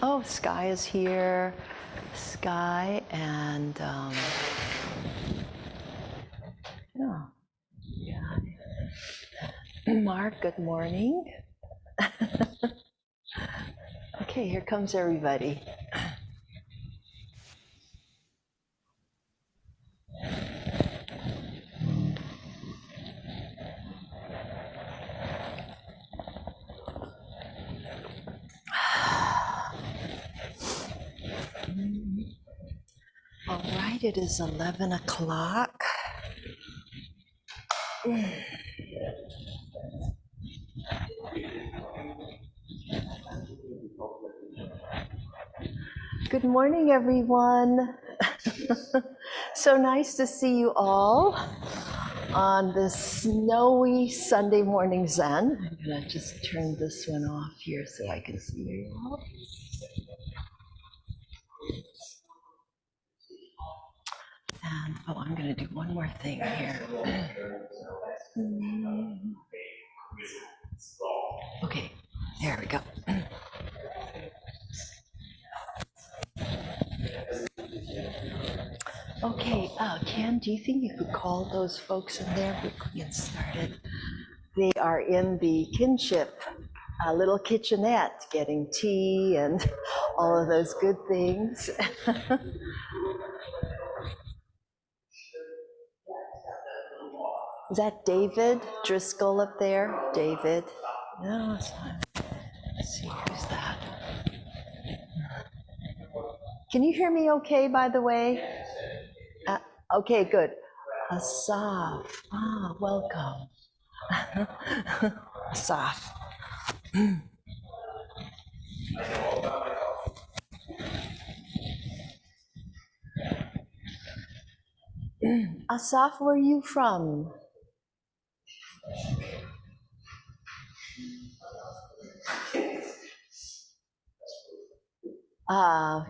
Oh, Sky is here. Sky and Mark, good morning. Okay, here comes everybody. All right, it is 11 o'clock. Good morning, everyone. So nice to see you all on this snowy Sunday morning Zen. I'm gonna just turn this one off here so I can see you all. And I'm gonna do one more thing here. Okay, there we go. Okay, Ken, do you think you could call those folks in there? We could get started. They are in the kinship little kitchenette getting tea and all of those good things. Is that David Driscoll up there? David? No, it's not. Let's see, who's that? Can you hear me okay, by the way? Okay, good. Asaf, welcome. Asaf. Asaf, where are you from? I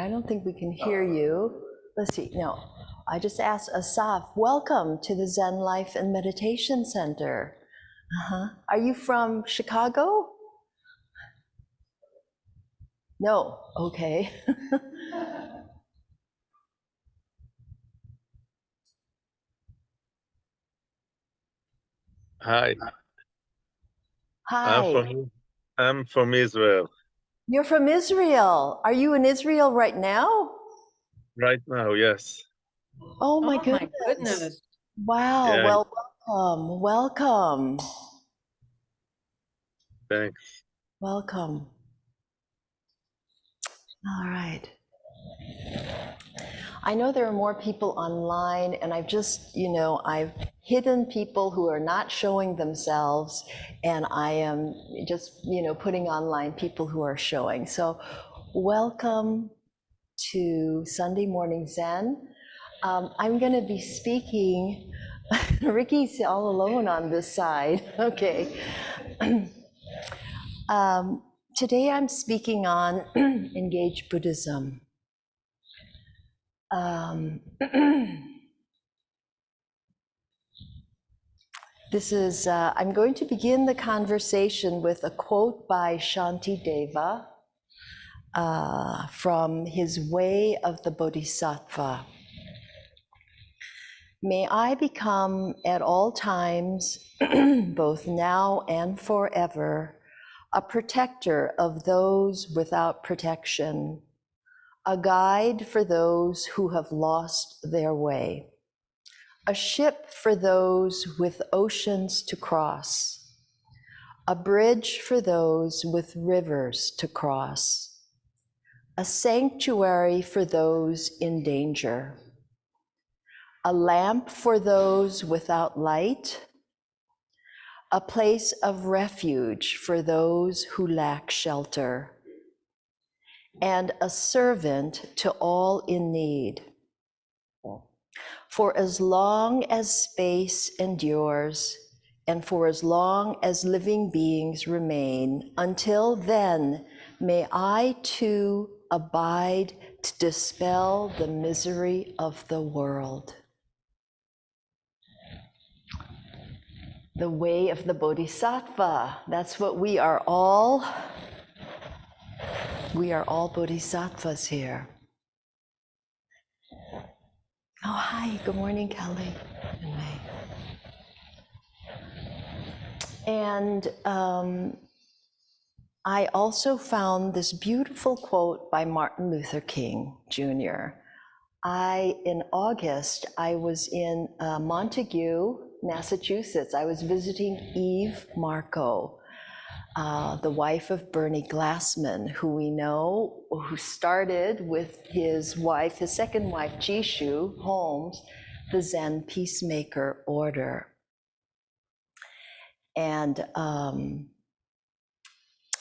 don't think we can hear you. Let's see, no. I just asked Asaf, welcome to the Zen Life and Meditation Center. Are you from Chicago? No, okay. Hi. Hi. I'm from Israel. You're from Israel. Are you in Israel right now? Right now, yes. Oh my goodness. Wow, Yeah, well, welcome. thanks. Welcome. All right. I know there are more people online, and I've just, I've hidden people who are not showing themselves, and I am just, putting online people who are showing. So welcome to Sunday Morning Zen. I'm going to be speaking. Ricky's all alone on this side. Okay. Today I'm speaking on engaged Buddhism. I'm going to begin the conversation with a quote by Shantideva from his Way of the Bodhisattva. May I become at all times, both now and forever, a protector of those without protection, a guide for those who have lost their way, a ship for those with oceans to cross, a bridge for those with rivers to cross, a sanctuary for those in danger, a lamp for those without light, a place of refuge for those who lack shelter, and a servant to all in need. For as long as space endures, and for as long as living beings remain, until then, may I too abide to dispel the misery of the world. The way of the Bodhisattva, that's what we are all We are all bodhisattvas here. Oh, hi, good morning, Kelly and May. And I also found this beautiful quote by Martin Luther King Jr. In August, I was in Montague, Massachusetts. I was visiting Eve Marco, the wife of Bernie Glassman, who we know, who started with his wife, his second wife, Jishu Holmes, the Zen Peacemaker Order. And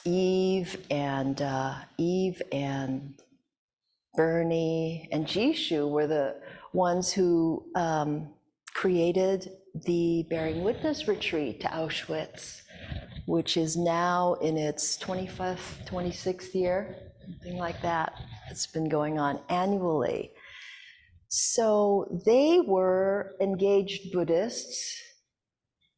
Eve and Bernie and Jishu were the ones who created the Bearing Witness retreat to Auschwitz, which is now in its 25th, 26th year, something like that. It's been going on annually. So they were engaged Buddhists,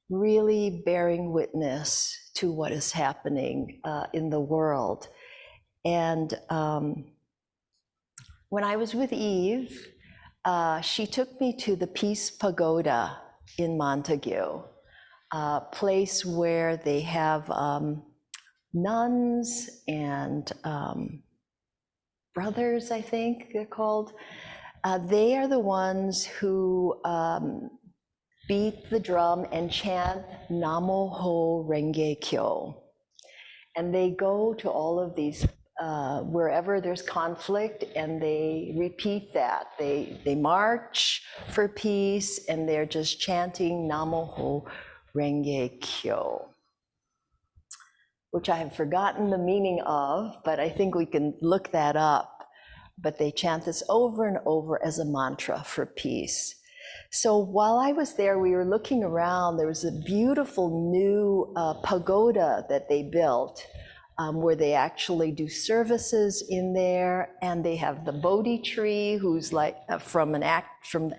really bearing witness to what is happening in the world. And when I was with Eve, she took me to the Peace Pagoda in Montague, a place where they have nuns and brothers, I think they're called. They are the ones who beat the drum and chant Namo Ho Renge Kyo. And they go to all of these wherever there's conflict, and they repeat that. They march for peace, and they're just chanting Namo Ho Renge Kyo, which I have forgotten the meaning of, but I think we can look that up. But they chant this over and over as a mantra for peace. So while I was there, we were looking around. There was a beautiful new pagoda that they built, where they actually do services in there, and they have the Bodhi tree, who's like from the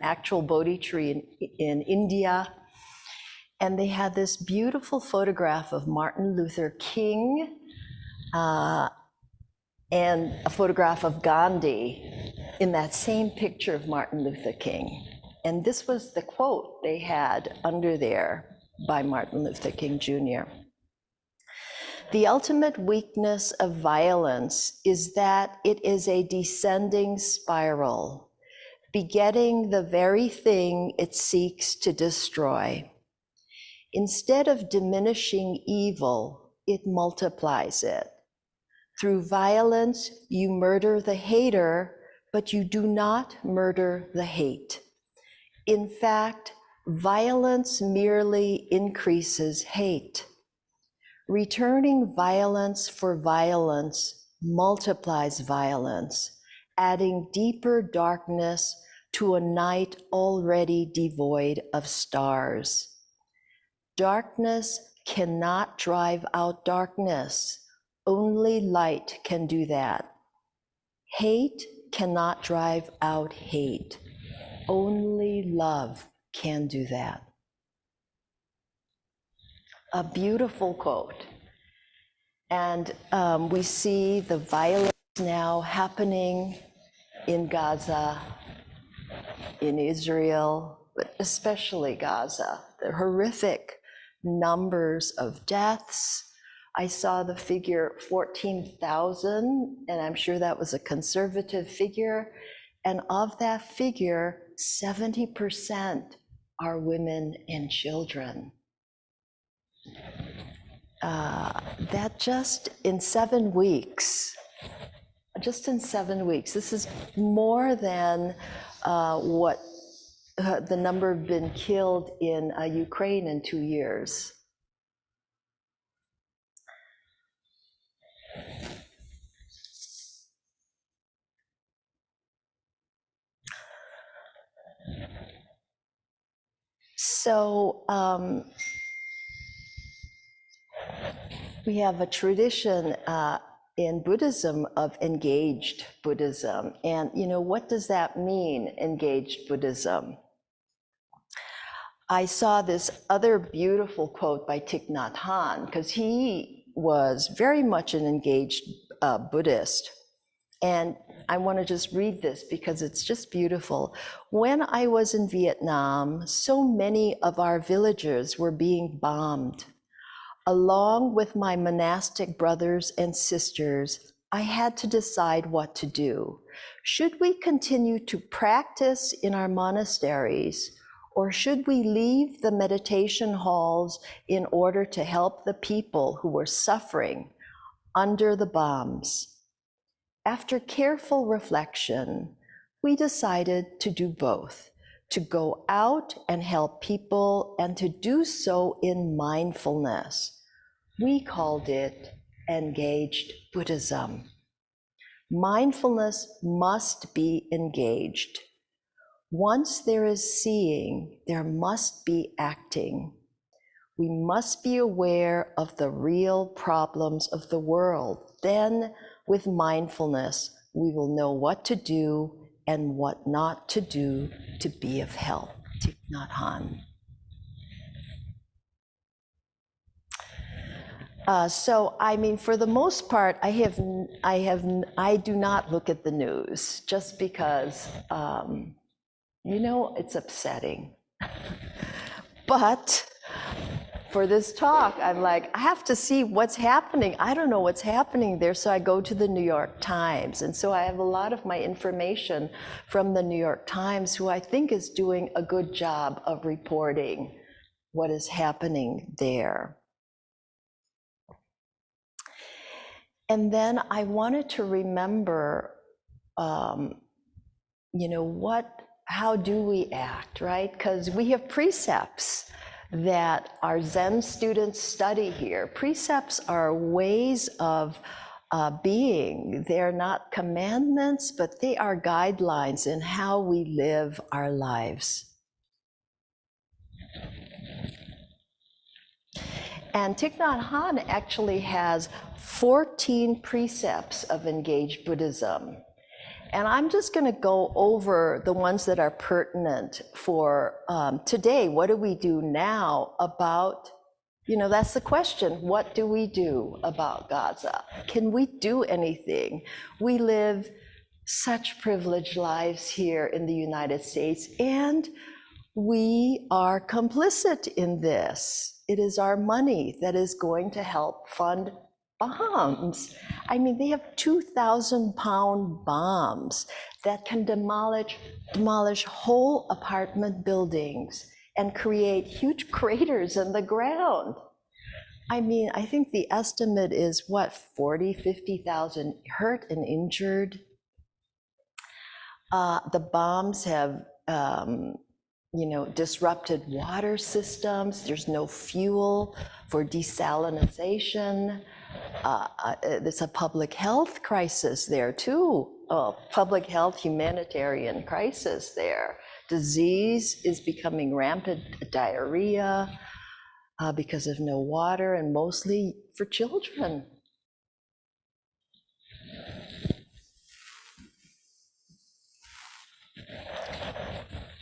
actual Bodhi tree in India. And they had this beautiful photograph of Martin Luther King and a photograph of Gandhi in that same picture of Martin Luther King. And this was the quote they had under there by Martin Luther King Jr. The ultimate weakness of violence is that it is a descending spiral, begetting the very thing it seeks to destroy. Instead of diminishing evil, it multiplies it. Through violence, you murder the hater, but you do not murder the hate. In fact, violence merely increases hate. Returning violence for violence multiplies violence, adding deeper darkness to a night already devoid of stars. Darkness cannot drive out darkness. Only light can do that. Hate cannot drive out hate. Only love can do that. A beautiful quote. And we see the violence now happening in Gaza, in Israel, but especially Gaza. The horrific numbers of deaths. I saw the figure 14,000, and I'm sure that was a conservative figure. And of that figure, 70% are women and children. That just in 7 weeks, this is more than what the number have been killed in Ukraine in 2 years. So we have a tradition in Buddhism of engaged Buddhism. And what does that mean, engaged Buddhism? I saw this other beautiful quote by Thich Nhat Hanh, because he was very much an engaged Buddhist. And I want to just read this because it's just beautiful. When I was in Vietnam, so many of our villages were being bombed. Along with my monastic brothers and sisters, I had to decide what to do. Should we continue to practice in our monasteries, or should we leave the meditation halls in order to help the people who were suffering under the bombs? After careful reflection, we decided to do both, to go out and help people and to do so in mindfulness. We called it engaged Buddhism. Mindfulness must be engaged. Once there is seeing, there must be acting. We must be aware of the real problems of the world. Then, with mindfulness, we will know what to do and what not to do to be of help. Thich Nhat Hanh. So, I mean, for the most part, I do not look at the news just because, you know, it's upsetting. But for this talk, I'm like, I have to see what's happening. I don't know what's happening there, so I go to the New York Times. And so I have a lot of my information from the New York Times, who I think is doing a good job of reporting what is happening there. And then I wanted to remember, you know, how do we act, right? Because we have precepts that our Zen students study here. Precepts are ways of being. They're not commandments, but they are guidelines in how we live our lives. And Thich Nhat Hanh actually has 14 precepts of engaged Buddhism. And I'm just going to go over the ones that are pertinent for today. What do we do now about, you know, that's the question. What do we do about Gaza? Can we do anything? We live such privileged lives here in the United States, and we are complicit in this. It is our money that is going to help fund bombs. I mean, they have 2,000-pound bombs that can demolish whole apartment buildings and create huge craters in the ground. I mean, I think the estimate is what, 40, 50,000 hurt and injured. The bombs have, you know, disrupted water systems. There's no fuel for desalination. There's a public health crisis there too. Public health humanitarian crisis there. Disease is becoming rampant, diarrhea, because of no water, and mostly for children.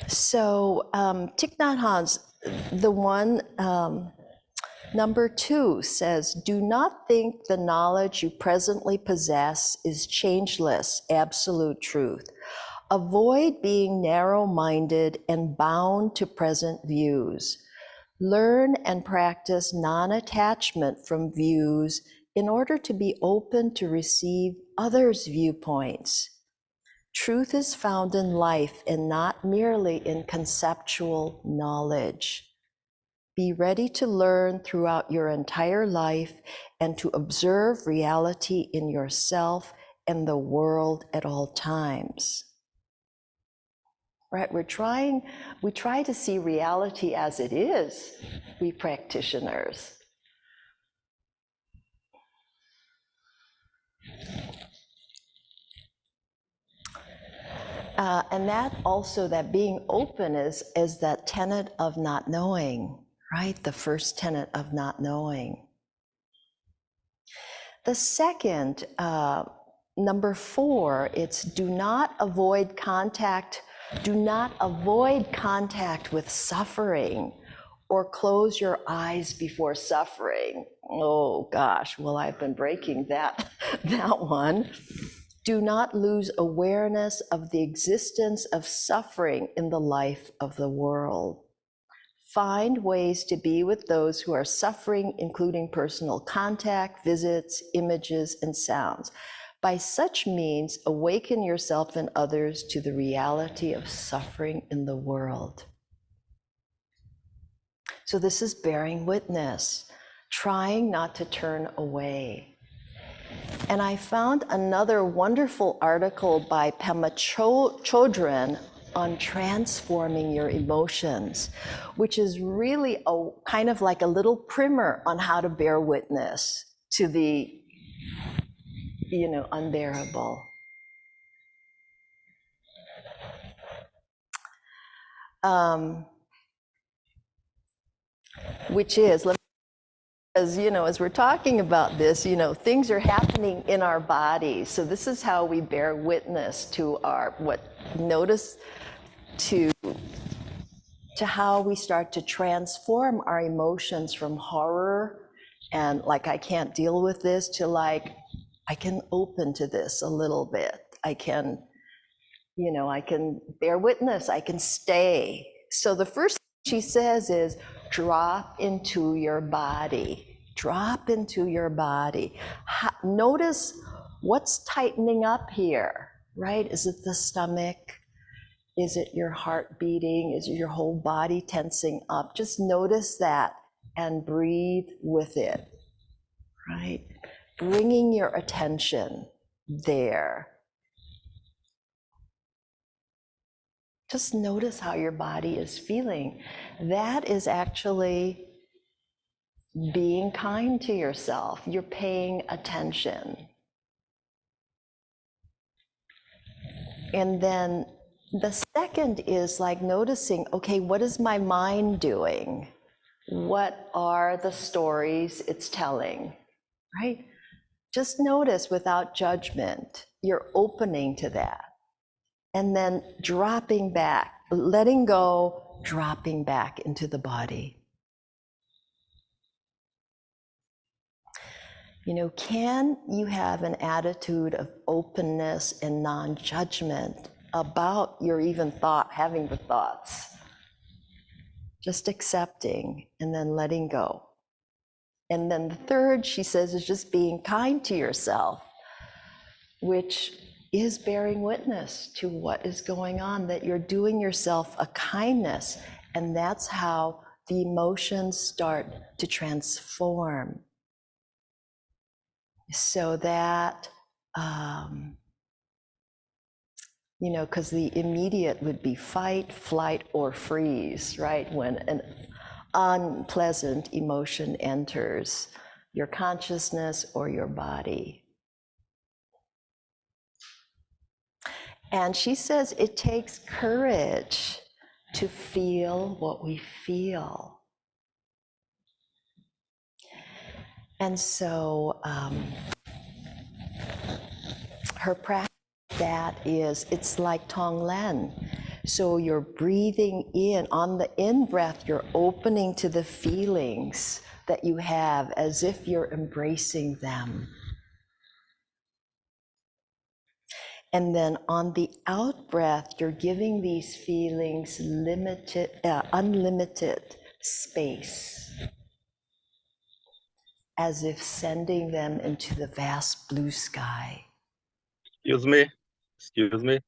So Thich Nhat Hanh's, the one, number 2 says, do not think the knowledge you presently possess is changeless, absolute truth. Avoid being narrow-minded and bound to present views. Learn and practice non-attachment from views in order to be open to receive others' viewpoints. Truth is found in life and not merely in conceptual knowledge. Be ready to learn throughout your entire life and to observe reality in yourself and the world at all times. Right? We try to see reality as it is, we practitioners. And that also, that being open is that tenet of not knowing, right? The first tenet of not knowing. The second, number 4, it's do not avoid contact with suffering or close your eyes before suffering. Oh gosh, well, I've been breaking that one. Do not lose awareness of the existence of suffering in the life of the world. Find ways to be with those who are suffering, including personal contact, visits, images, and sounds. By such means, awaken yourself and others to the reality of suffering in the world. So this is bearing witness, trying not to turn away. And I found another wonderful article by Pema Chodron on transforming your emotions, which is really a kind of like a little primer on how to bear witness to the, unbearable. Which is, as we're talking about this, things are happening in our bodies. So this is how we bear witness to notice to how we start to transform our emotions from horror and like, I can't deal with this, to like, I can open to this a little bit. I can bear witness, I can stay. So the first thing she says is drop into your body. Drop into your body. Notice what's tightening up here, right? Is it the stomach? Is it your heart beating? Is it your whole body tensing up? Just notice that and breathe with it, right? Bringing your attention there. Just notice how your body is feeling. That is actually being kind to yourself. You're paying attention. And then the second is like noticing, okay, what is my mind doing? What are the stories it's telling, right? Just notice without judgment. You're opening to that. And then dropping back, letting go, dropping back into the body. Can you have an attitude of openness and non-judgment about your even having the thoughts? Just accepting and then letting go. And then the third, she says, is just being kind to yourself, which is bearing witness to what is going on, that you're doing yourself a kindness. And that's how the emotions start to transform. So that, because the immediate would be fight, flight, or freeze, right? When an unpleasant emotion enters your consciousness or your body. And she says it takes courage to feel what we feel. And so her practice that is, it's like Tonglen. So you're breathing in, on the in-breath, you're opening to the feelings that you have as if you're embracing them. And then on the out-breath, you're giving these feelings unlimited space, as if sending them into the vast blue sky. Excuse me.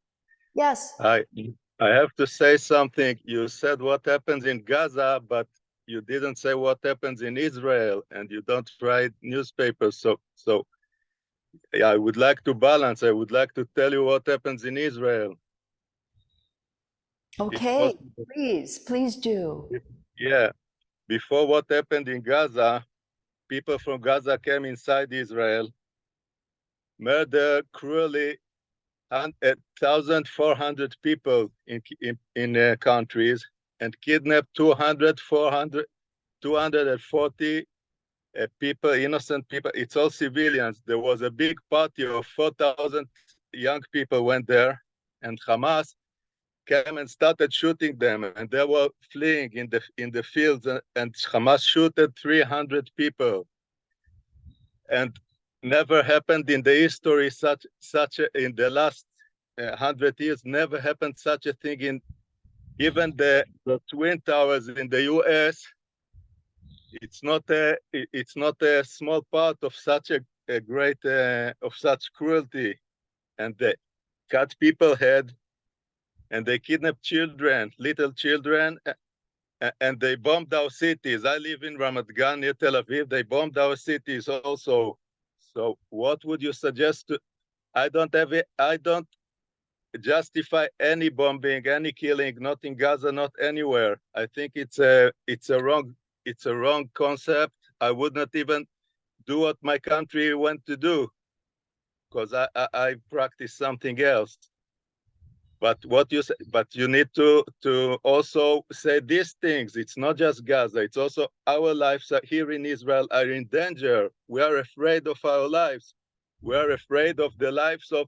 Yes. I have to say something. You said what happens in Gaza, but you didn't say what happens in Israel, and you don't write newspapers. So yeah, I would like to balance. I would like to tell you what happens in Israel. Okay, please do. Yeah, before what happened in Gaza, people from Gaza came inside Israel, murdered cruelly 1,400 people in countries, and kidnapped 240 people, innocent people. It's all civilians. There was a big party of 4,000 young people went there, and Hamas came and started shooting them, and they were fleeing in the fields, and Hamas shooted 300 people, and never happened in the history in the last 100 years. Never happened such a thing in even the twin towers in the U.S. It's not a small part of such a great of such cruelty, and they cut people head, and they kidnap children, little children, and they bombed our cities. I live in Ramat Gan near Tel Aviv. They bombed our cities also. So what would you suggest to? I don't justify any bombing, any killing, not in Gaza, not anywhere. I think it's a wrong concept. I would not even do what my country went to do, because I practice something else. But you need to also say these things. It's not just Gaza. It's also our lives here in Israel are in danger. We are afraid of our lives. We are afraid of the lives of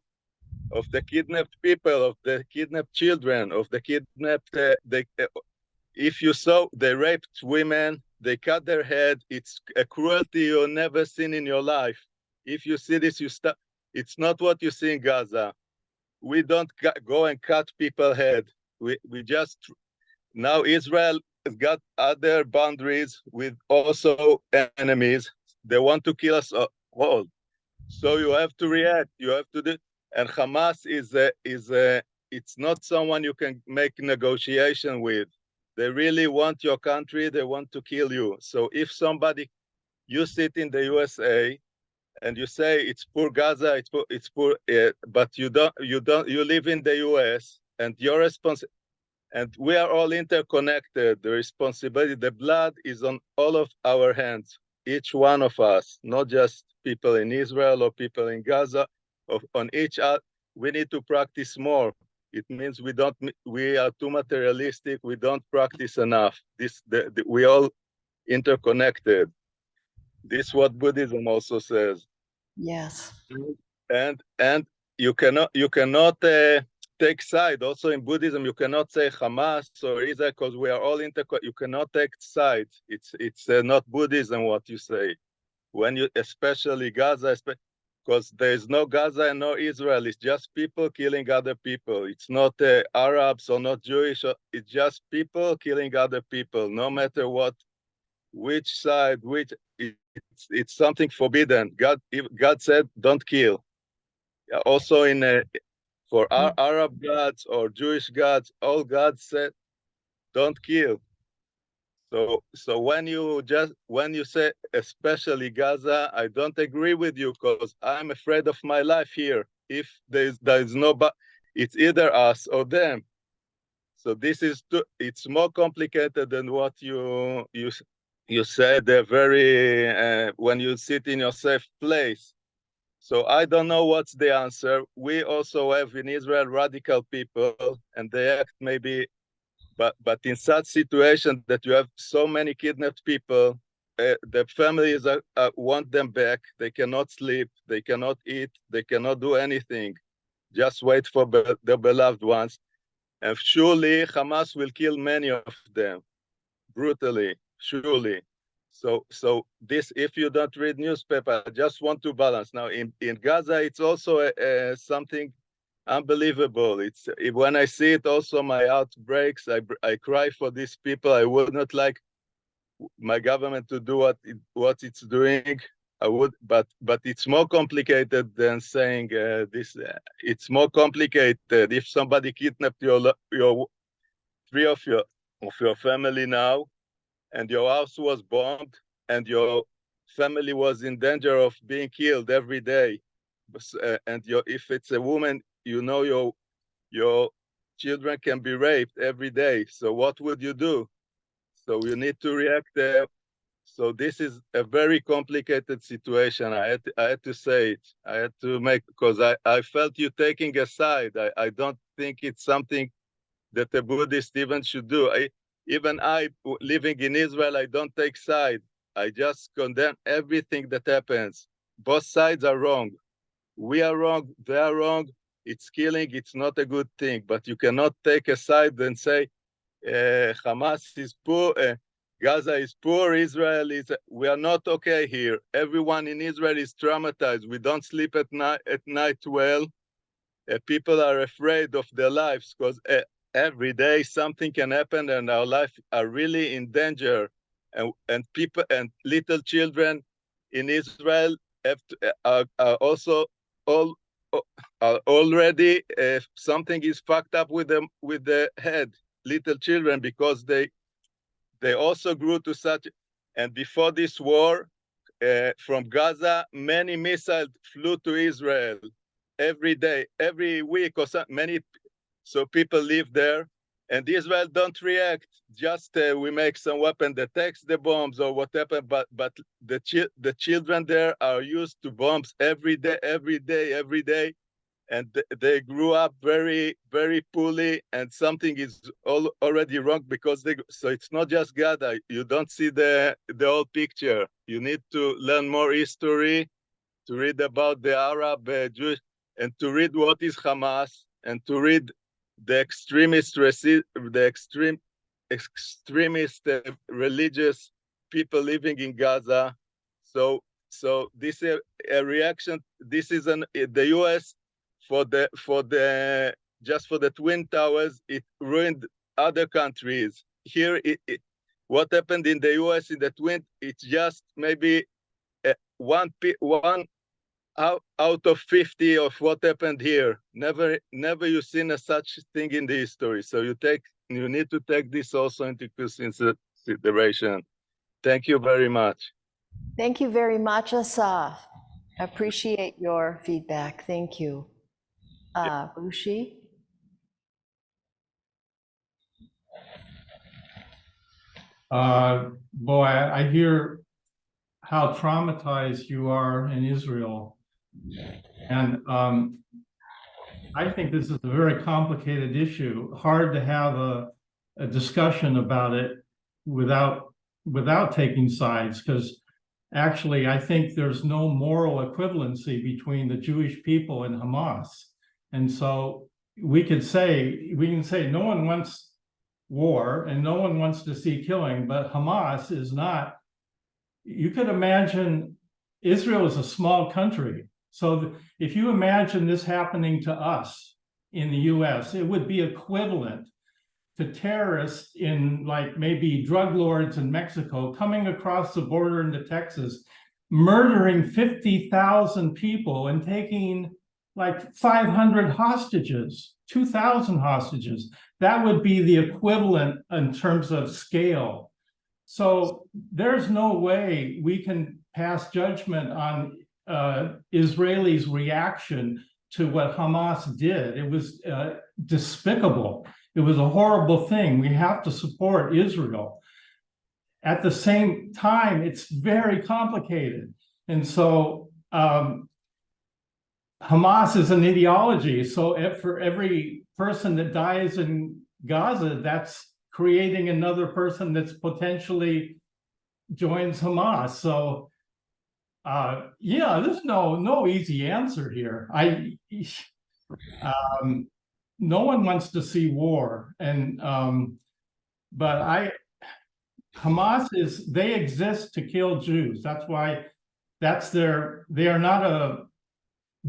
the kidnapped people, of the kidnapped children, of the kidnapped. If you saw, they raped women. They cut their head. It's a cruelty you've never seen in your life. If you see this, you stop. It's not what you see in Gaza. We don't go and cut people's head. We just now Israel has got other boundaries with also enemies. They want to kill us all. So you have to react. You have to do. And Hamas is it's not someone you can make negotiation with. They really want your country. They want to kill you. So if somebody, you sit in the USA and you say it's poor Gaza, it's poor, but you live in the US, and your and we are all interconnected. The responsibility, the blood is on all of our hands, each one of us, not just people in Israel or people in Gaza. On each other, we need to practice more. It means we are too materialistic. We don't practice enough. We all interconnected. This is what Buddhism also says. Yes. And you cannot take side. Also in Buddhism, you cannot say Hamas or Israel, because we are all you cannot take sides. It's not Buddhism what you say. When you, especially Gaza, because there is no Gaza and no Israel. It's just people killing other people. It's not Arabs or not Jewish. It's just people killing other people, no matter which side, it's something forbidden. God said, don't kill. Also for our Arab gods or Jewish gods, all gods said, don't kill. So when you say especially Gaza, I don't agree with you, because I'm afraid of my life here. If there is no, but it's either us or them. So it's more complicated than what you said. When you sit in your safe place. So I don't know what's the answer. We also have in Israel radical people, and they act maybe, but in such situation that you have so many kidnapped people, the families want them back. They cannot sleep, they cannot eat, they cannot do anything. Just wait for their beloved ones. And surely Hamas will kill many of them brutally, surely. So this, if you don't read newspaper, I just want to balance. Now in Gaza, it's also something unbelievable. It's when I see it, also my heart breaks. I cry for these people. I would not like my government to do what it's doing. I would, but it's more complicated than saying this. It's more complicated. If somebody kidnapped your three of your family now, and your house was bombed, and your family was in danger of being killed every day, and if it's a woman, your children can be raped every day. So what would you do? So you need to react there. So this is a very complicated situation. I had to say it. I had to make, because I felt you taking a side. I don't think it's something that a Buddhist even should do. Even I, living in Israel, I don't take side. I just condemn everything that happens. Both sides are wrong. We are wrong. They are wrong. it's killing, it's not a good thing. But you cannot take a side and say Hamas is poor, Gaza is poor, Israel is. We are not okay here. Everyone in Israel is traumatized. We don't sleep at night well. People are afraid of their lives because every day something can happen and our life are really in danger. And people and little children in Israel have to, are also all are already something is fucked up with them with the head, little children, because they also grew to such. And before this war, from Gaza, many missiles flew to Israel every day, every week, or so, many. So people live there, and Israel don't react. Just we make some weapon that takes the bombs or whatever. But the children there are used to bombs every day, every day, every day, and they grew up very, very poorly, and something is already wrong because so it's not just Gaza. You don't see the whole picture. You need to learn more history, to read about the Arab Jewish, and to read what is Hamas, and to read the extremist religious people living in Gaza. So this a reaction. This is the U.S. for the just for the Twin Towers. It ruined other countries. Here, what happened in the U.S. in the Twin, it's just maybe one out of 50 of what happened here. Never you seen a such thing in the history. So you need to take this also into consideration. Thank you very much. Thank you very much, Asaf. Appreciate your feedback. Thank you. Roshi? Boy, I hear how traumatized you are in Israel. And I think this is a very complicated issue. Hard to have a discussion about it without taking sides, because actually I think there's no moral equivalency between the Jewish people and Hamas. And so we can say no one wants war and no one wants to see killing, but Hamas is not. You could imagine Israel is a small country. So if you imagine this happening to us in the US, it would be equivalent to terrorists in like maybe drug lords in Mexico coming across the border into Texas, murdering 50,000 people and taking like 500 hostages, 2,000 hostages. That would be the equivalent in terms of scale. So there's no way we can pass judgment on Israelis' reaction to what Hamas did. It was despicable. It was a horrible thing. We have to support Israel. At the same time, it's very complicated. And so Hamas is an ideology. So for every person that dies in Gaza, that's creating another person that's potentially joins Hamas. So yeah, there's no easy answer here. No one wants to see war, and but Hamas they exist to kill Jews. That's why they are not a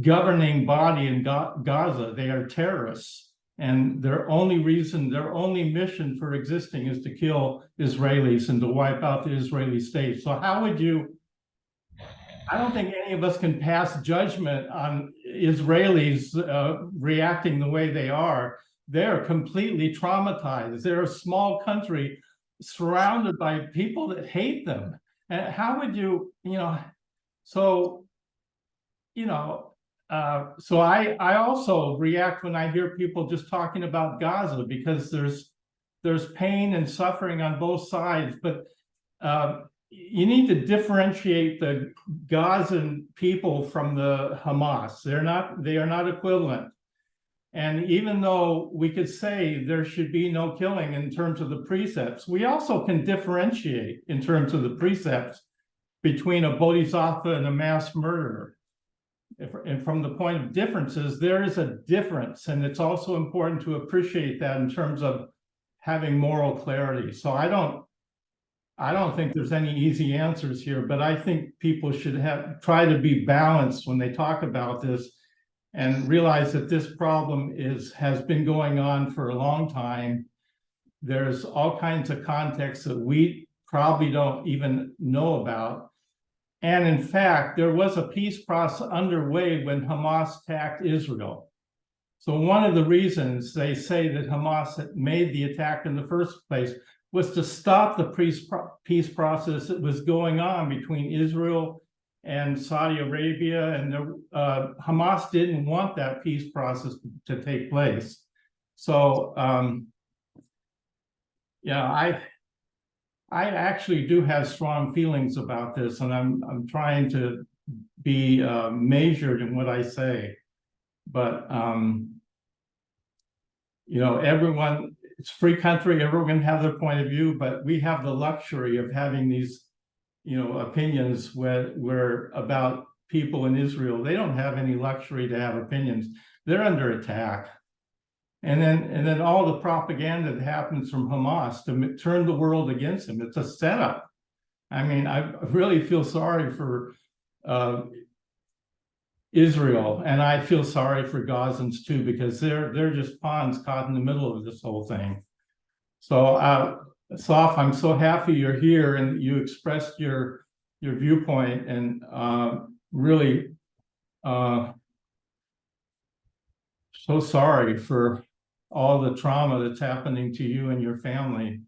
governing body in Gaza. They are terrorists, and their only mission for existing is to kill Israelis and to wipe out the Israeli state. So how would you? I don't think any of us can pass judgment on Israelis reacting the way they are. They're completely traumatized. They're a small country surrounded by people that hate them. And how would you, so I also react when I hear people just talking about Gaza, because there's pain and suffering on both sides, but you need to differentiate the Gazan people from the Hamas. They are not equivalent. And even though we could say there should be no killing in terms of the precepts, we also can differentiate in terms of the precepts between a bodhisattva and a mass murderer. and from the point of differences, there is a difference, and it's also important to appreciate that in terms of having moral clarity. So I don't think there's any easy answers here, but I think people should try to be balanced when they talk about this and realize that this problem has been going on for a long time. There's all kinds of contexts that we probably don't even know about. And in fact, there was a peace process underway when Hamas attacked Israel. So one of the reasons they say that Hamas had made the attack in the first place was to stop the peace process that was going on between Israel and Saudi Arabia. And Hamas didn't want that peace process to take place. So, yeah, I actually do have strong feelings about this, and I'm trying to be measured in what I say. But everyone, it's a free country, everyone can have their point of view, but we have the luxury of having these, opinions where about people in Israel. They don't have any luxury to have opinions. They're under attack. And then all the propaganda that happens from Hamas to turn the world against them, it's a setup. I mean, I really feel sorry for Israel, and I feel sorry for Gazans too, because they're just pawns caught in the middle of this whole thing. So, Saf, I'm so happy you're here and you expressed your viewpoint, and really so sorry for all the trauma that's happening to you and your family.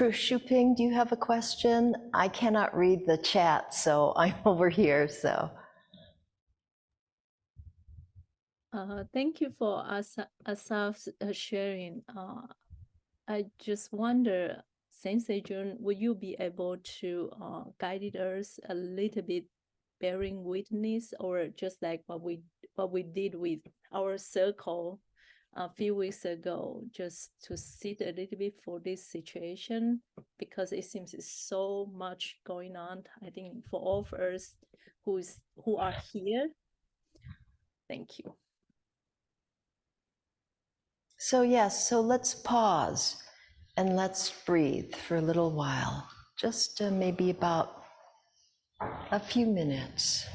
Shuping, do you have a question? I cannot read the chat, so I'm over here, so. Thank you for Asaf's sharing. I just wonder, Sensei June, will you be able to guide us a little bit, bearing witness, or just like what we did with our circle a few weeks ago, just to sit a little bit for this situation, because it seems it's so much going on. I think for all of us who are here. Thank you. So yes, so let's pause and let's breathe for a little while, just maybe about a few minutes.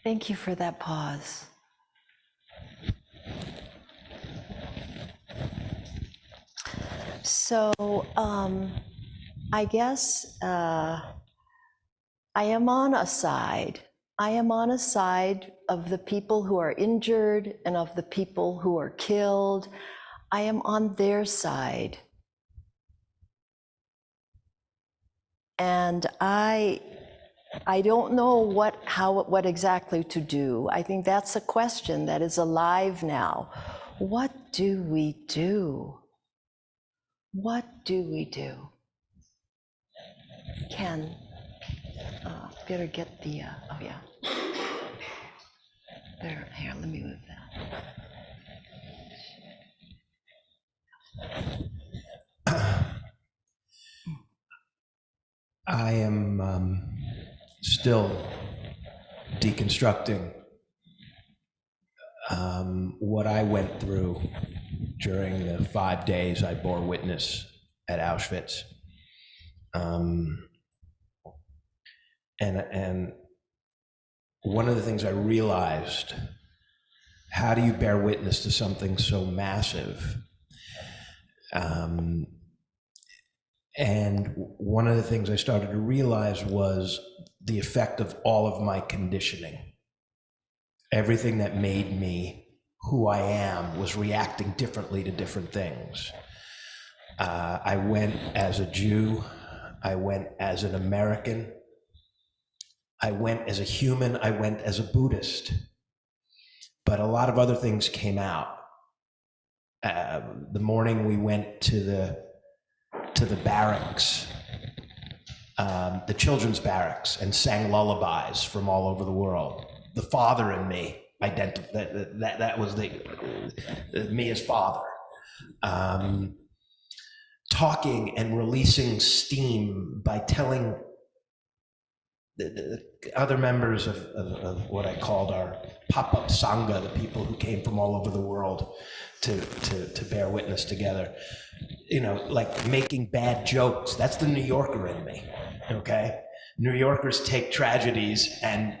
Thank you for that pause. So I guess I am on a side. I am on a side of the people who are injured and of the people who are killed. I am on their side. And I don't know what exactly to do. I think that's a question that is alive now. What do we do? What do we do? Ken, better get the, oh yeah. There, here, let me move that. I am still deconstructing what I went through during the 5 days I bore witness at Auschwitz. And one of the things I realized, how do you bear witness to something so massive? And one of the things I started to realize was the effect of all of my conditioning. Everything that made me who I am was reacting differently to different things. I went as a Jew, I went as an American, I went as a human, I went as a Buddhist. But a lot of other things came out. The morning we went to the barracks, the children's barracks, and sang lullabies from all over the world. The father in me identified that was me as father. Talking and releasing steam by telling the other members of what I called our pop-up sangha, the people who came from all over the world to bear witness together. You know, like making bad jokes. That's the New Yorker in me, okay? New Yorkers take tragedies and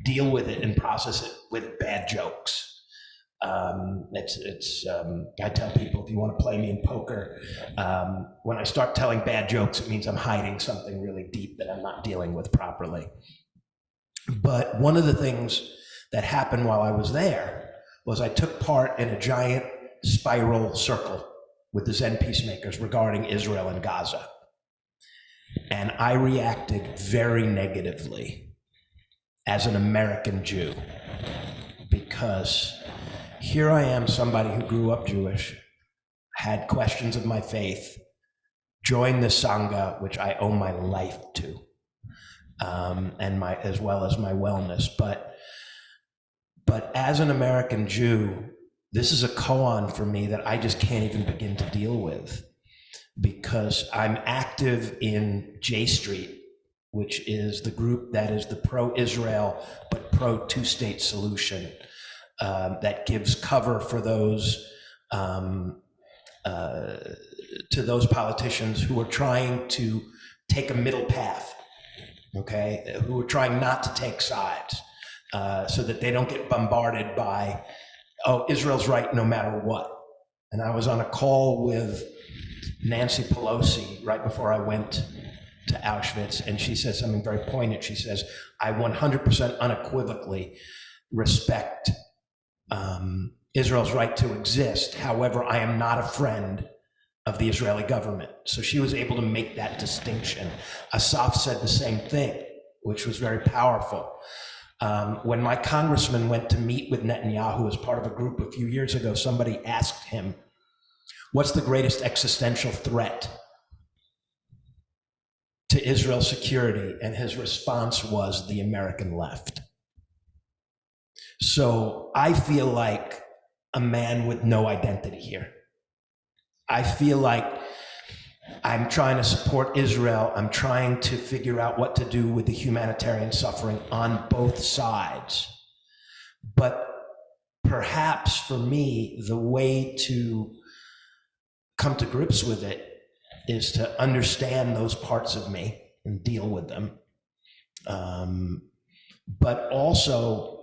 deal with it and process it with bad jokes. I tell people, if you want to play me in poker, when I start telling bad jokes, it means I'm hiding something really deep that I'm not dealing with properly. But one of the things that happened while I was there was I took part in a giant spiral circle with the Zen peacemakers regarding Israel and Gaza. And I reacted very negatively as an American Jew, because here I am, somebody who grew up Jewish, had questions of my faith, joined the Sangha, which I owe my life to, and as well as my wellness. But as an American Jew, this is a koan for me that I just can't even begin to deal with, because I'm active in J Street, which is the group that is the pro-Israel but pro-two-state solution, that gives cover for those to those politicians who are trying to take a middle path, okay, who are trying not to take sides, so that they don't get bombarded by, oh, Israel's right no matter what. And I was on a call with Nancy Pelosi right before I went to Auschwitz, and she said something very poignant. She says, I 100% unequivocally respect Israel's right to exist. However, I am not a friend of the Israeli government. So she was able to make that distinction. Asaf said the same thing, which was very powerful. When my congressman went to meet with Netanyahu as part of a group a few years ago, somebody asked him, what's the greatest existential threat to Israel's security? And his response was the American left. So I feel like a man with no identity here. I feel like I'm trying to support Israel. I'm trying to figure out what to do with the humanitarian suffering on both sides. But perhaps for me, the way to come to grips with it is to understand those parts of me and deal with them. But also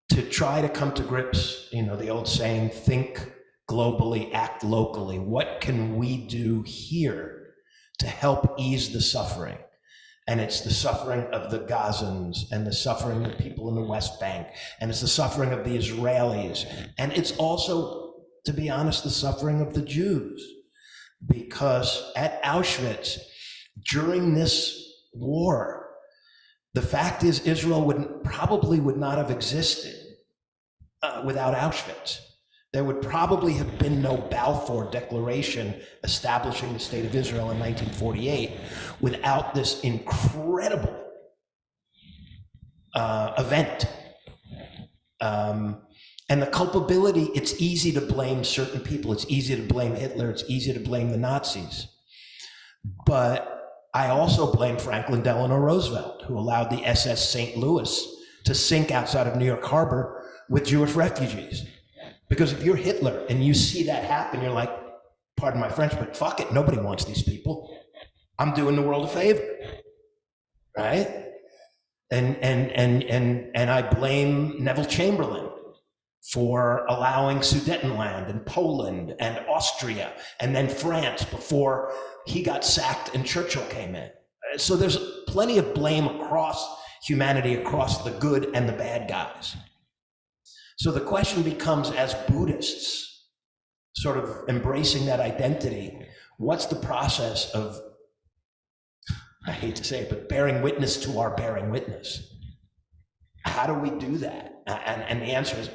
to try to come to grips, the old saying, think globally, act locally. What can we do here to help ease the suffering? And it's the suffering of the Gazans and the suffering of people in the West Bank. And it's the suffering of the Israelis. And it's also, to be honest, the suffering of the Jews. Because at Auschwitz, during this war, the fact is Israel probably would not have existed without Auschwitz. There would probably have been no Balfour Declaration establishing the State of Israel in 1948 without this incredible event. And the culpability, it's easy to blame certain people. It's easy to blame Hitler. It's easy to blame the Nazis. But I also blame Franklin Delano Roosevelt, who allowed the SS St. Louis to sink outside of New York Harbor with Jewish refugees. Because if you're Hitler and you see that happen, you're like, pardon my French, but fuck it, nobody wants these people. I'm doing the world a favor, right? And I blame Neville Chamberlain for allowing Sudetenland and Poland and Austria and then France before he got sacked and Churchill came in. So there's plenty of blame across humanity, across the good and the bad guys. So the question becomes, as Buddhists, sort of embracing that identity, what's the process of, I hate to say it, but bearing witness to our bearing witness? How do we do that? And the answer is,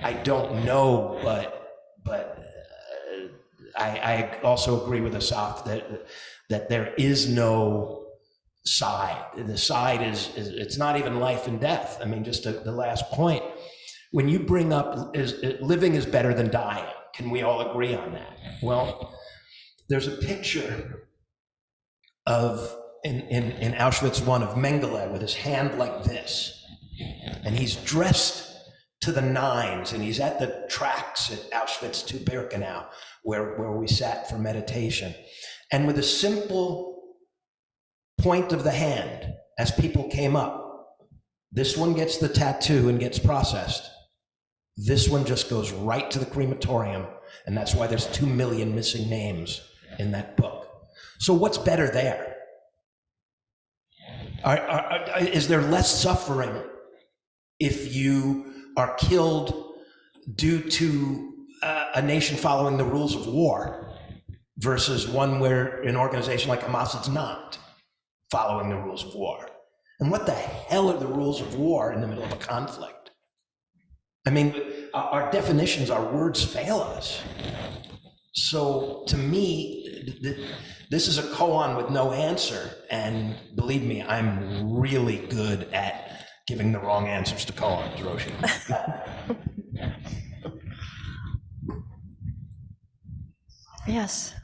I don't know, but I also agree with Asaf that there is no side. The side is it's not even life and death. I mean, just the last point, when you bring up living is better than dying, can we all agree on that? Well, there's a picture of in Auschwitz I of Mengele with his hand like this, and he's dressed to the nines, and he's at the tracks at Auschwitz to Birkenau, where we sat for meditation, and with a simple point of the hand, as people came up, this one gets the tattoo and gets processed. This one just goes right to the crematorium, and that's why there's 2 million missing names in that book. So what's better there? Is there less suffering if you are killed due to a nation following the rules of war versus one where an organization like Hamas is not following the rules of war? And what the hell are the rules of war in the middle of a conflict? I mean, our definitions, our words fail us. So to me, this is a koan with no answer. And believe me, I'm really good at giving the wrong answers to koans, Roshi. Yes.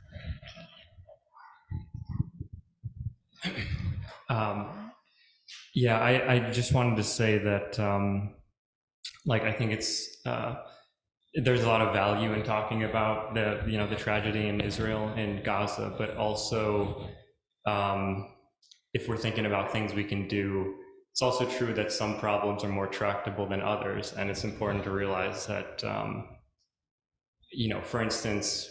Yeah, I just wanted to say that, I think it's, there's a lot of value in talking about the tragedy in Israel and Gaza, but also, if we're thinking about things we can do, it's also true that some problems are more tractable than others. And it's important to realize that, for instance,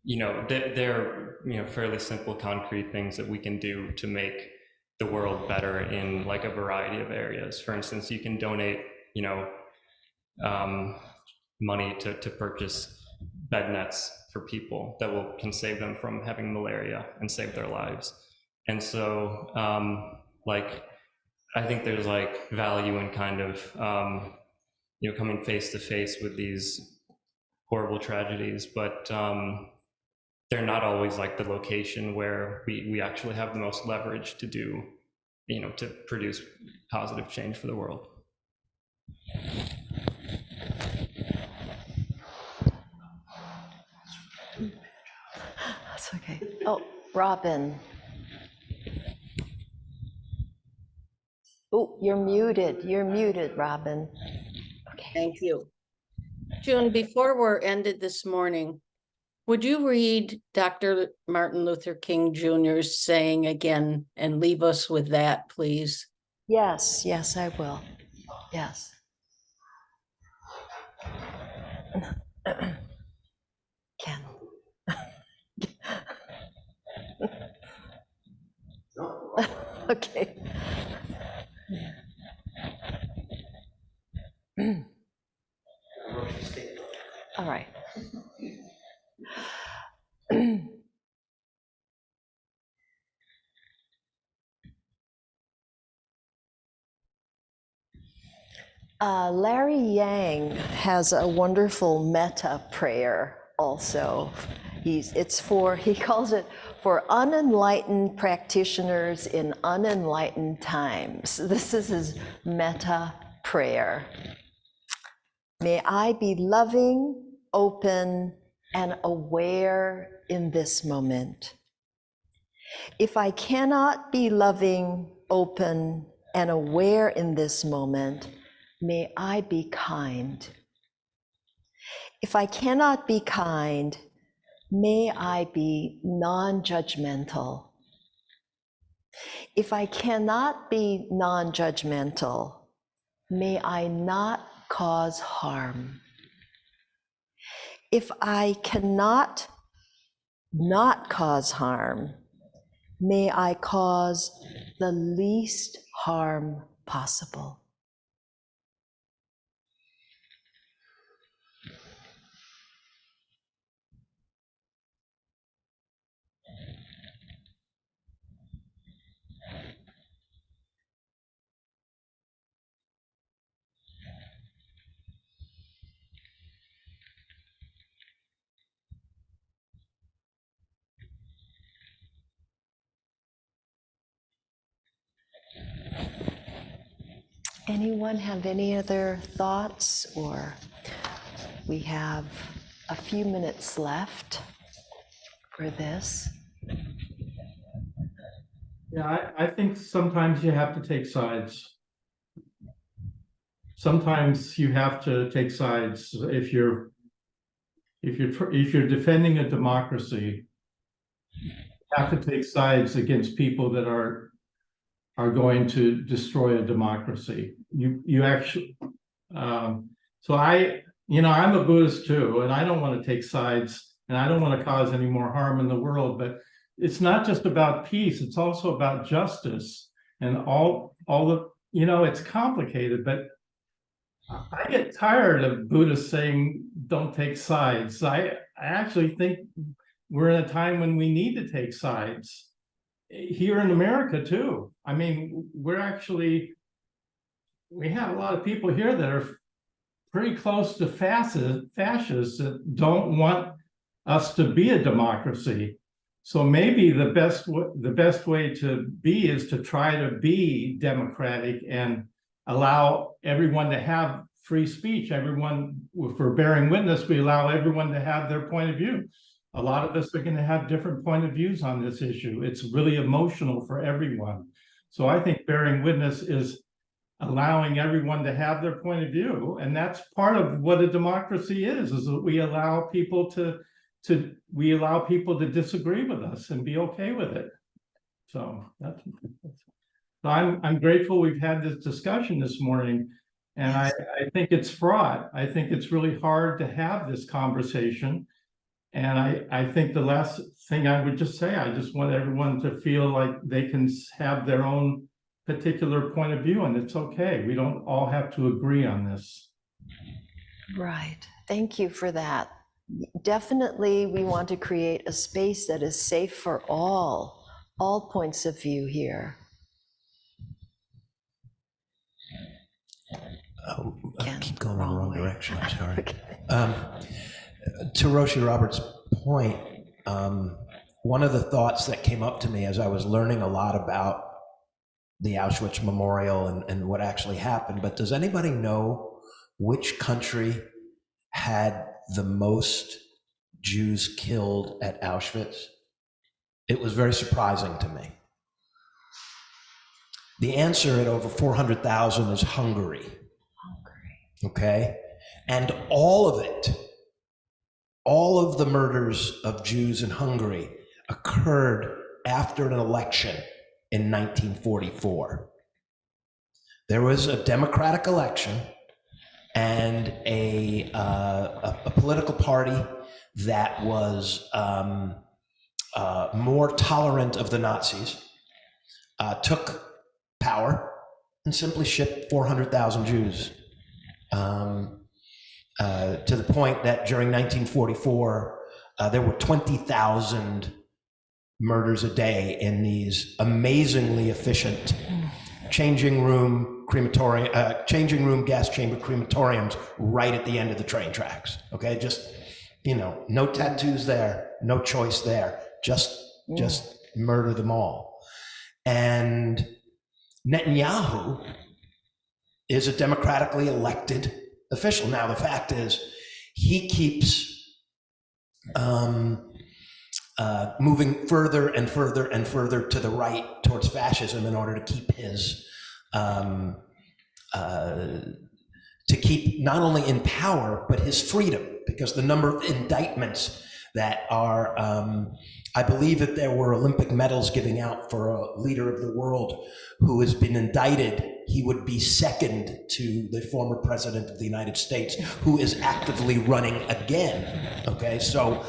they're fairly simple, concrete things that we can do to make the world better in like a variety of areas. For instance, you can donate, money to purchase bed nets for people that can save them from having malaria and save their lives. And so, I think there's value in kind of, coming face to face with these horrible tragedies, but they're not always the location where we actually have the most leverage to do, to produce positive change for the world. That's okay. Oh, Robin. Oh, you're muted. You're muted, Robin. Okay. Thank you. June, before we're ended this morning, would you read Dr. Martin Luther King Jr.'s saying again and leave us with that, please? Yes, yes, I will. Yes. Ken. Okay. All right. Larry Yang has a wonderful metta prayer also. He calls it for unenlightened practitioners in unenlightened times. This is his metta prayer. May I be loving, open, and aware in this moment. If I cannot be loving, open, and aware in this moment, may I be kind. If I cannot be kind, may I be non-judgmental. If I cannot be non-judgmental, may I not cause harm. If I cannot not cause harm, may I cause the least harm possible. Anyone have any other thoughts, or we have a few minutes left for this? Yeah, I think sometimes you have to take sides. Sometimes you have to take sides if you're defending a democracy. You have to take sides against people that are going to destroy a democracy. You actually, so I'm a Buddhist too, and I don't want to take sides, and I don't want to cause any more harm in the world. But it's not just about peace; it's also about justice and all the. It's complicated, but I get tired of Buddhists saying don't take sides. I actually think we're in a time when we need to take sides. Here in America too. I mean, we have a lot of people here that are pretty close to fascists that don't want us to be a democracy. So maybe the best way to be is to try to be democratic and allow everyone to have free speech. Everyone, for bearing witness, we allow everyone to have their point of view. A lot of us are going to have different point of views on this issue. It's really emotional for everyone. So I think bearing witness is allowing everyone to have their point of view. And that's part of what a democracy is that we allow people to disagree with us and be okay with it. So I'm grateful we've had this discussion this morning. And I think it's fraught. I think it's really hard to have this conversation. And I think the last thing I would just say, I just want everyone to feel like they can have their own particular point of view, and it's okay. We don't all have to agree on this. Right. Thank you for that. Definitely, we want to create a space that is safe for all points of view here. I keep going in the wrong direction, I'm sorry. Okay. To Roshi Roberts' point, one of the thoughts that came up to me as I was learning a lot about the Auschwitz Memorial and what actually happened, but does anybody know which country had the most Jews killed at Auschwitz? It was very surprising to me. The answer at over 400,000 is Hungary. Okay? And all of the murders of Jews in Hungary occurred after an election in 1944. There was a democratic election and a political party that was more tolerant of the Nazis took power and simply shipped 400,000 Jews to the point that during 1944, there were 20,000 murders a day in these amazingly efficient changing room gas chamber crematoriums right at the end of the train tracks. Okay, just, you know, no tattoos there, no choice there, just murder them all. And Netanyahu is a democratically elected official. Now, the fact is, he keeps moving further and further and further to the right towards fascism in order to keep his, to keep not only in power, but his freedom, because the number of indictments that are, I believe that there were Olympic medals giving out for a leader of the world who has been indicted. He would be second to the former president of the United States, who is actively running again. Okay, so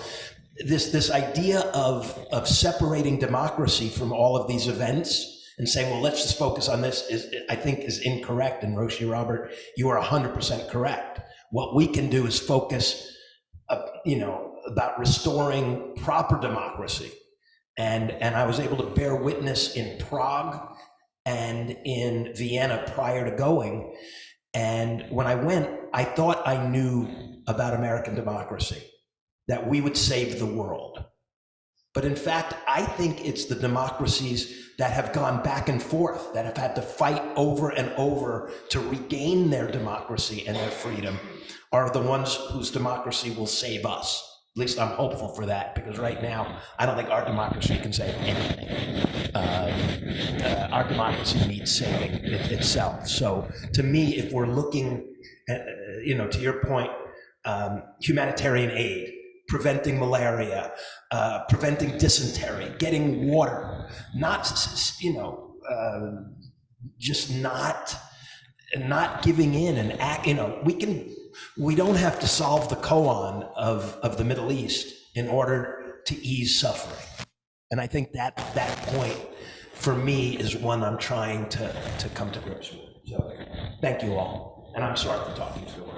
this idea of separating democracy from all of these events and saying, well, let's just focus on this, I think is incorrect. And Roshi, Robert, you are 100% correct. What we can do is focus, about restoring proper democracy. And I was able to bear witness in Prague and in Vienna prior to going. And when I went, I thought I knew about American democracy, that we would save the world. But in fact, I think it's the democracies that have gone back and forth, that have had to fight over and over to regain their democracy and their freedom, are the ones whose democracy will save us. At least I'm hopeful for that, because right now, I don't think our democracy can save anything. Our democracy needs saving itself. So to me, if we're looking at, to your point, humanitarian aid, preventing malaria, preventing dysentery, getting water, not, just not giving in and act, we don't have to solve the koan of the Middle East in order to ease suffering. And I think that point for me is one I'm trying to come to grips with. So thank you all. And I'm sorry for talking so much.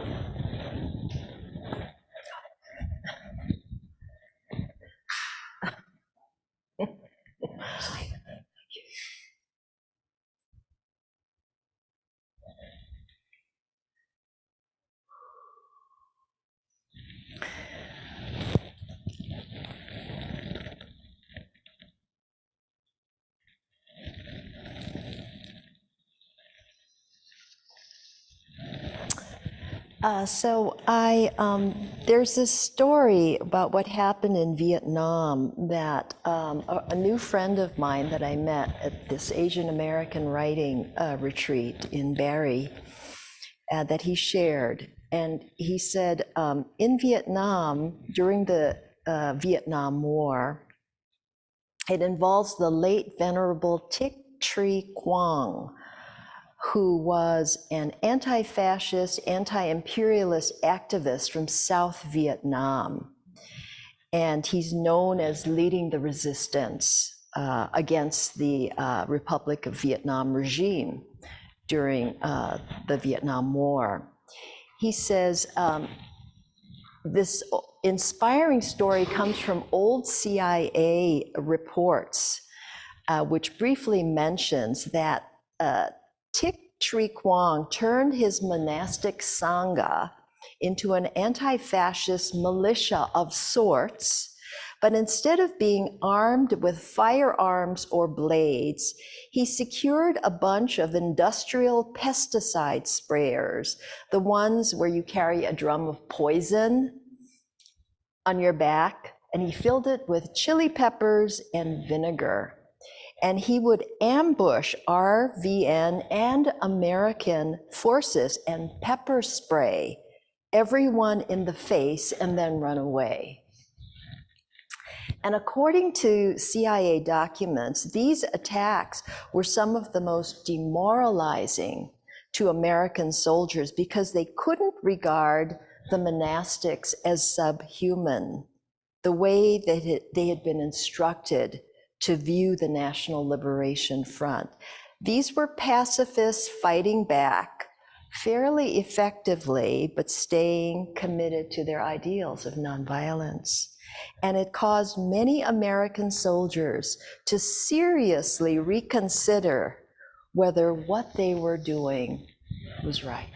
There's this story about what happened in Vietnam that a new friend of mine that I met at this Asian American writing retreat in Barrie that he shared. And he said, in Vietnam, during the Vietnam War, it involves the late Venerable Thich Tri Quang, who was an anti-fascist, anti-imperialist activist from South Vietnam. And he's known as leading the resistance against the Republic of Vietnam regime during the Vietnam War. He says, this inspiring story comes from old CIA reports, which briefly mentions that Thich Tri Quang turned his monastic sangha into an anti-fascist militia of sorts, but instead of being armed with firearms or blades, he secured a bunch of industrial pesticide sprayers, the ones where you carry a drum of poison on your back, and he filled it with chili peppers and vinegar. And he would ambush RVN and American forces and pepper spray everyone in the face and then run away. And according to CIA documents, these attacks were some of the most demoralizing to American soldiers because they couldn't regard the monastics as subhuman, the way that they had been instructed to view the National Liberation Front. These were pacifists fighting back fairly effectively, but staying committed to their ideals of nonviolence. And it caused many American soldiers to seriously reconsider whether what they were doing was right.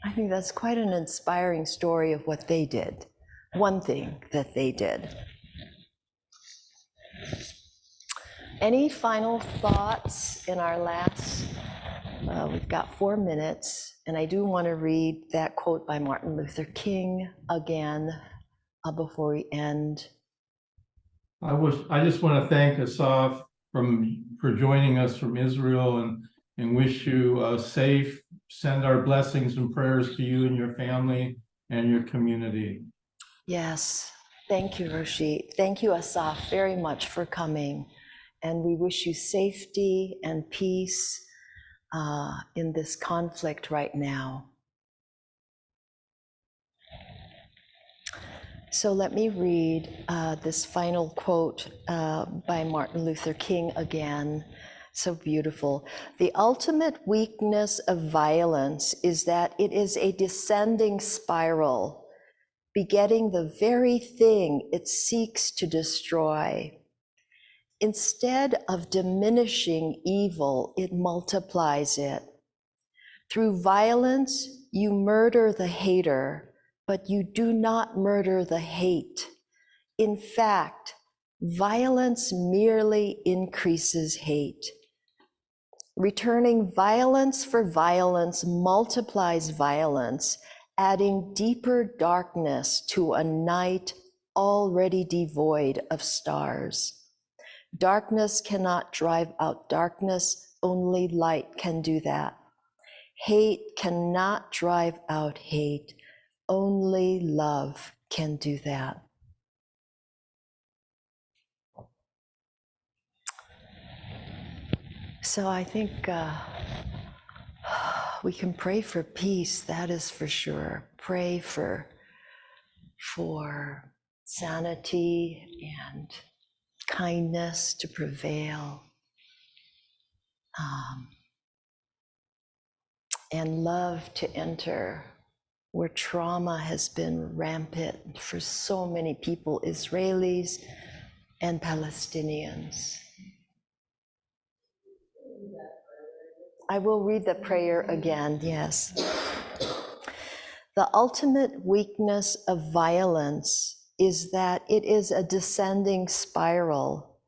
I think that's quite an inspiring story of what they did, one thing that they did. Any final thoughts in our last, we've got 4 minutes, and I do want to read that quote by Martin Luther King again before we end. I just want to thank Asaf for joining us from Israel and wish you safe, send our blessings and prayers to you and your family and your community. Yes, thank you, Roshi. Thank you, Asaf, very much for coming. And we wish you safety and peace in this conflict right now. So let me read this final quote by Martin Luther King again. So beautiful. The ultimate weakness of violence is that it is a descending spiral, begetting the very thing it seeks to destroy. Instead of diminishing evil, it multiplies it. Through violence, you murder the hater, but you do not murder the hate. In fact, violence merely increases hate. Returning violence for violence multiplies violence, adding deeper darkness to a night already devoid of stars. Darkness cannot drive out darkness, only light can do that. Hate cannot drive out hate, only love can do that. So I think we can pray for peace, that is for sure. Pray for sanity and kindness to prevail, and love to enter where trauma has been rampant for so many people, Israelis and Palestinians. I will read the prayer again, yes. The ultimate weakness of violence is that it is a descending spiral,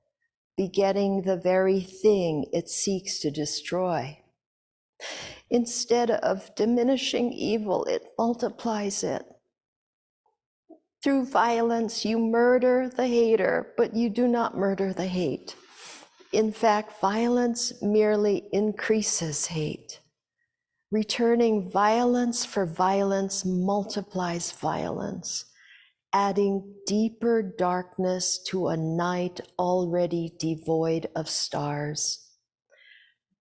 begetting the very thing it seeks to destroy. Instead of diminishing evil, it multiplies it. Through violence, you murder the hater, but you do not murder the hate. In fact, violence merely increases hate. Returning violence for violence multiplies violence, adding deeper darkness to a night already devoid of stars.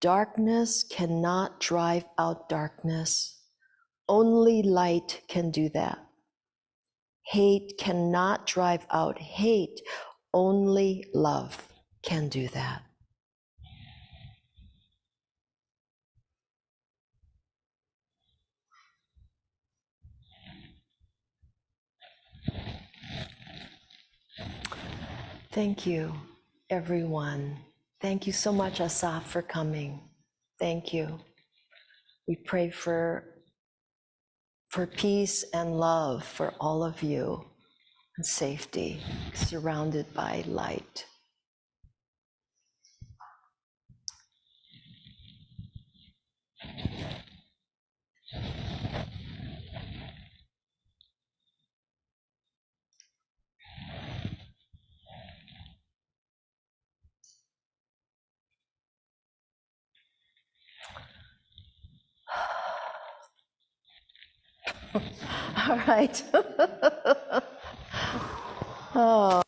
Darkness cannot drive out darkness. Only light can do that. Hate cannot drive out hate. Only love can do that. Thank you, everyone. Thank you so much, Asaf, for coming. Thank you. We pray for peace and love for all of you, and safety, surrounded by light. All right. Oh.